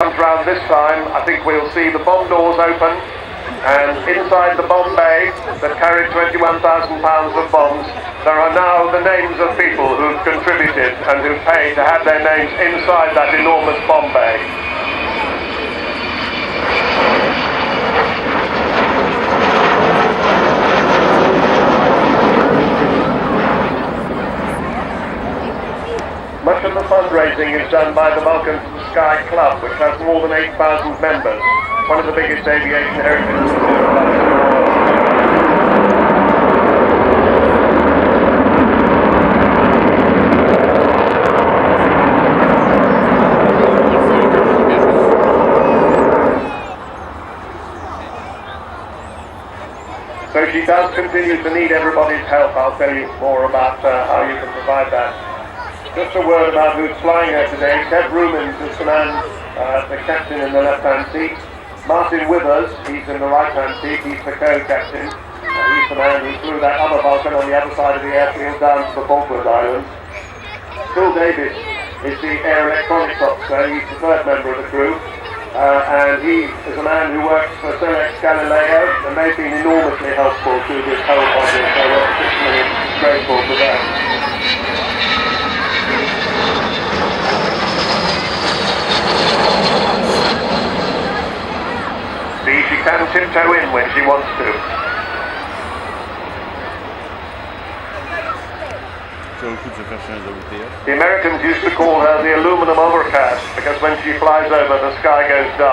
Comes round this time, I think we'll see the bomb doors open, and inside the bomb bay that carried 21,000 pounds of bombs, there are now the names of people who've contributed and who've paid to have their names inside that enormous bomb bay. Much of the fundraising is done by the Vulcan Sky Club, which has more than 8,000 members, one of the biggest aviation heritage clubs in the world. So she does continue to need everybody's help. I'll tell you more about how you can provide that. Just a word about who's flying her today. Ted Rumins is the man, the captain in the left-hand seat. Martin Withers, he's in the right-hand seat, he's the co-captain. He's the man who flew that other Vulcan on the other side of the airfield down to the Falkland Islands. Phil Davis is the air electronics officer, he's the third member of the crew. And he is a man who works for Solex Galileo, and they've been enormously helpful through this whole project, so we're particularly grateful for them. See, she can tiptoe in when she wants to. The Americans used to call her the aluminum overcast because when she flies over, the sky goes dark.